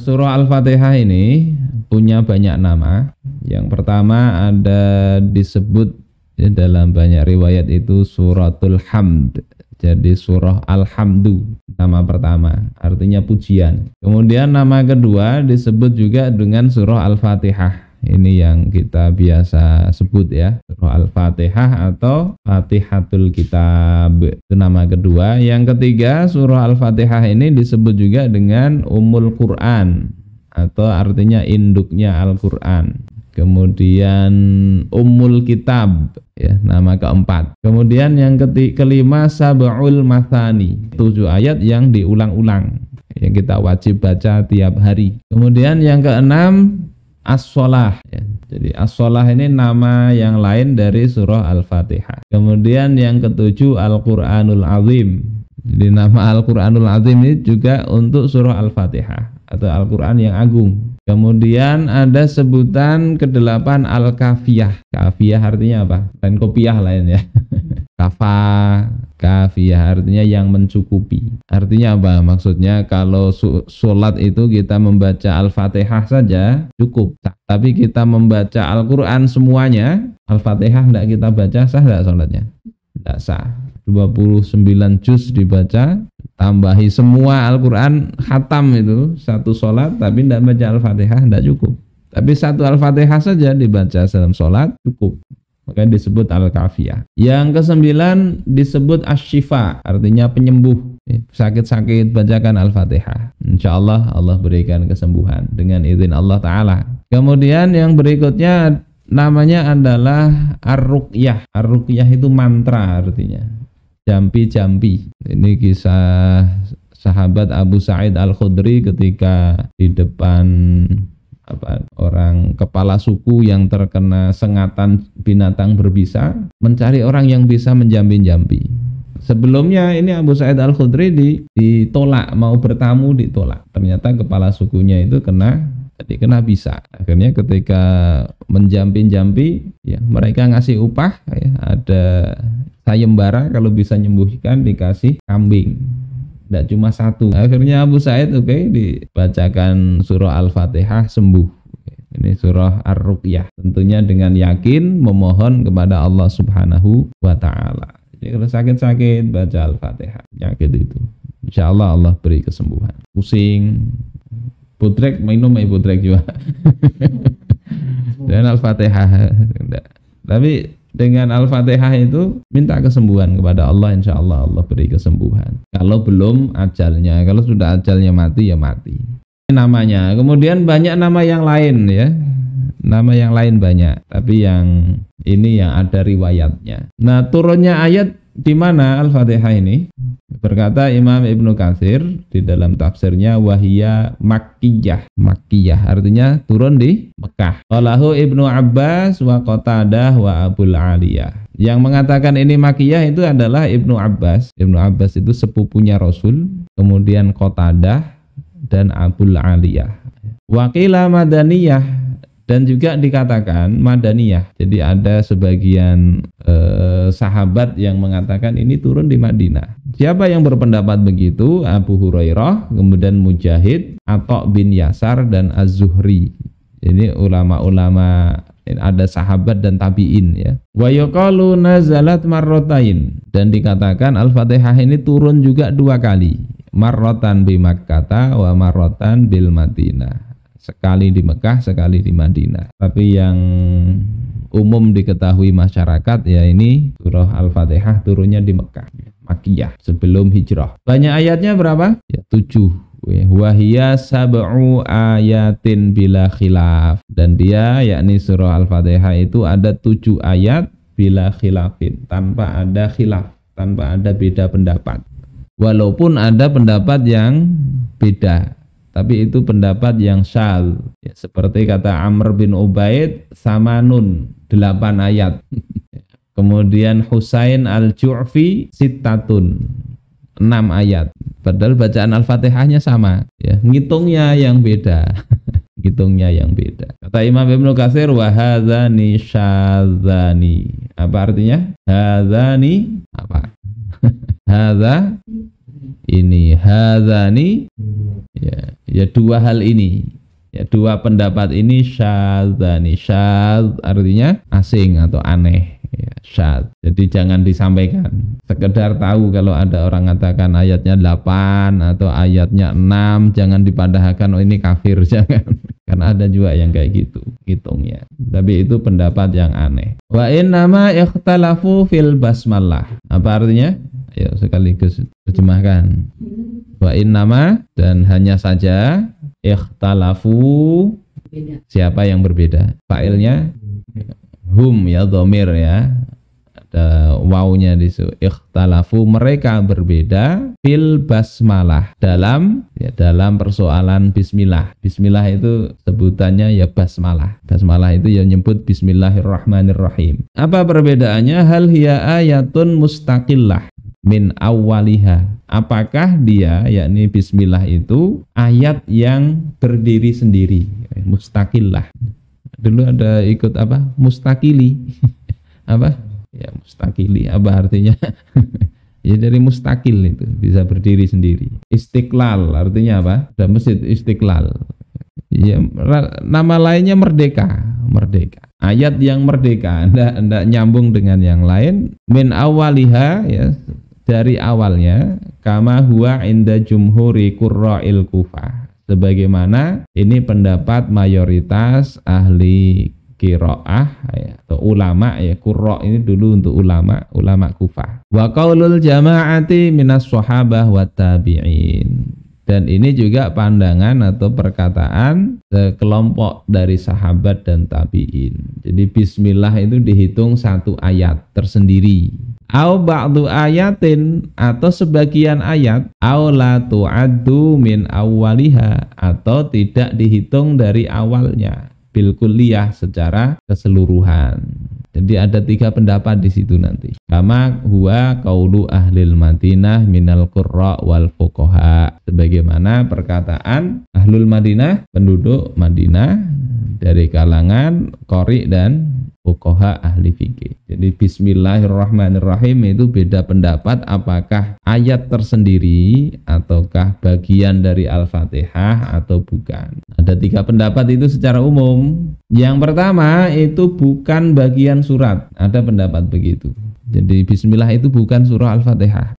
Surah Al-Fatihah ini punya banyak nama. Yang pertama ada disebut ya, dalam banyak riwayat itu suratul hamd. Jadi surah Alhamdu nama pertama, artinya pujian. Kemudian nama kedua disebut juga dengan surah Al-Fatihah. Ini yang kita biasa sebut ya, surah Al-Fatihah atau Fatihatul Kitab. Itu nama kedua. Yang ketiga, surah Al-Fatihah ini disebut juga dengan Ummul Quran atau artinya induknya Al-Quran. Kemudian Ummul Kitab ya, nama keempat. Kemudian yang kelima Sab'ul Mathani, 7 ayat yang diulang-ulang yang kita wajib baca tiap hari. Kemudian yang keenam As-Sholah ya. Jadi As-Sholah ini nama yang lain dari surah Al-Fatihah. Kemudian yang ketujuh Al-Quranul Azim. Jadi nama Al-Quranul Azim ini juga untuk surah Al-Fatihah atau Al-Quran yang agung. Kemudian ada sebutan ke-8 Al-Kafiyah. Kafiyah artinya apa? Lain kopiah lain ya. Kafiyah artinya yang mencukupi. Artinya apa? Maksudnya kalau sholat itu kita membaca Al-Fatihah saja cukup. Tapi kita membaca Al-Quran semuanya, Al-Fatihah tidak kita baca, sah tidak sholatnya? Tidak sah. 29 juz dibaca, tambahi semua Al-Quran khatam itu satu sholat, tapi tidak baca Al-Fatihah tidak cukup. Tapi satu Al-Fatihah saja dibaca dalam sholat cukup. Makanya disebut Al-Kafiyah. Yang ke-9 disebut Asy-Syifa, artinya penyembuh. Sakit-sakit bacakan Al-Fatihah. Insyaallah Allah berikan kesembuhan dengan izin Allah Ta'ala. Kemudian yang berikutnya namanya adalah Ar-Ruqyah. Ar-Ruqyah itu mantra artinya. Jampi-jampi. Ini kisah sahabat Abu Sa'id Al-Khudri ketika di depan orang kepala suku yang terkena sengatan binatang berbisa, mencari orang yang bisa menjampi-jampi. Sebelumnya ini Abu Sa'id Al-Khudri ditolak, mau bertamu ditolak. Ternyata kepala sukunya itu kena bisa. Akhirnya ketika menjampi-jampi, ya mereka ngasih upah, ya, ada sayembara kalau bisa nyembuhkan dikasih kambing. Tidak cuma satu. Akhirnya Abu Sa'id dibacakan surah Al-Fatihah sembuh. Ini surah Ar-Ruqyah. Tentunya dengan yakin memohon kepada Allah Subhanahu wa Ta'ala. Jadi kalau sakit-sakit baca Al-Fatihah. Yakin itu. Insya Allah Allah beri kesembuhan. Pusing, putrek minum putrek juga. Dan Al-Fatihah. Tapi dengan Al-Fatihah itu minta kesembuhan kepada Allah, insya Allah Allah beri kesembuhan. Kalau belum ajalnya, kalau sudah ajalnya mati ya mati. Ini namanya. Kemudian banyak nama yang lain ya. Nama yang lain banyak, tapi yang ini yang ada riwayatnya. Nah, turunnya ayat di mana Al-Fatihah ini? Berkata Imam Ibnu Katsir di dalam tafsirnya wahiyya makkiyah. Makkiyah artinya turun di Mekah. Qalahu Ibnu Abbas wa Qatadah wa Abul Aliyah. Yang mengatakan ini makkiyah itu adalah Ibnu Abbas. Ibnu Abbas itu sepupunya Rasul, kemudian Qatadah dan Abul Aliyah. Waqila madaniyah, dan juga dikatakan madaniyah. Jadi ada sebagian sahabat yang mengatakan ini turun di Madinah. Siapa yang berpendapat begitu? Abu Hurairah, kemudian Mujahid, Atha bin Yasar dan Az-Zuhri. Ini ulama-ulama, ada sahabat dan tabi'in ya. Wa yuqalu nazalat marratain, dan dikatakan Al-Fatihah ini turun juga 2 kali. Marratan bi Makkah wa marratan bil Madinah. Sekali di Mekah, sekali di Madinah. Tapi yang umum diketahui masyarakat ya ini surah Al-Fatihah turunnya di Mekah, Makkiyah, sebelum hijrah. Banyak ayatnya berapa? Ya 7. Wahiyya sab'u ayatin bila khilaf. Dan dia yakni surah Al-Fatihah itu ada 7 ayat bila khilafin, tanpa ada khilaf, tanpa ada beda pendapat. Walaupun ada pendapat yang beda, tapi itu pendapat yang syal ya, seperti kata Amr bin Ubaid samanun 8 ayat. Kemudian Husain al-Ju'fi sittatun 6 ayat. Padahal bacaan Al-Fatihahnya sama ya, ngitungnya yang beda. Ngitungnya yang beda. Kata Imam Ibnu Katsir wa hadzani syadzani. Apa artinya? Hadzani apa? Hadza ini, hadzani ya dua hal ini. Ya, dua pendapat ini syadzani. Syadz artinya asing atau aneh. Ya, syadz. Jadi jangan disampaikan. Sekedar tahu kalau ada orang mengatakan ayatnya 8 atau ayatnya 6, jangan dipadahkan oh ini kafir, jangan. Karena ada juga yang kayak gitu hitungnya. Tapi itu pendapat yang aneh. Wa innama ikhtalafu fil basmalah. Apa artinya? Ayo sekaligus terjemahkan. Wa innama, dan hanya saja, ikhtalafu, siapa yang berbeda? Fa'ilnya hum ya, dhamir ya, ada wawunya di situ. Ikhtalafu, mereka berbeda, fil basmalah, dalam persoalan bismillah. Bismillah itu sebutannya ya basmalah. Basmalah itu yang nyebut bismillahirrahmanirrahim. Apa perbedaannya? Hal hiya ayatun mustaqillah min awwaliha. Apakah dia, yakni bismillah itu ayat yang berdiri sendiri, mustaqillah. Dulu ada ikut apa? Mustakili. Apa? Ya mustakili, apa artinya? Ya dari mustakil itu, bisa berdiri sendiri. Istiqlal artinya apa? Ada masjid Istiqlal. Ya, nama lainnya merdeka. Ayat yang merdeka, enggak nyambung dengan yang lain. Min awwaliha, ya, dari awalnya, kama huwa inda jumhuri qurra'il Kufah, sebagaimana ini pendapat mayoritas ahli qiraah ya, atau ulama ya. Qurra ini dulu untuk ulama Kufah. Wa qaulul jama'ati minas sahabah wat tabi'in, dan ini juga pandangan atau perkataan sekelompok dari sahabat dan tabi'in. Jadi bismillah itu dihitung satu ayat tersendiri. Au ba'du ayatin, atau sebagian ayat. Au la tu'addu min awwaliha, atau tidak dihitung dari awalnya. Bil kulliyah, secara keseluruhan. Jadi ada 3 pendapat di situ nanti. Kama huwa qaulu ahlil Madinah minal qurra wal fuqaha, sebagaimana perkataan ahlul Madinah, penduduk Madinah dari kalangan qori dan fuqaha ahli fikih. Jadi bismillahirrahmanirrahim itu beda pendapat apakah ayat tersendiri ataukah bagian dari Al-Fatihah atau bukan. Ada 3 pendapat itu secara umum. Yang pertama itu bukan bagian surat, ada pendapat begitu. Jadi bismillah itu bukan surah Al-Fatihah.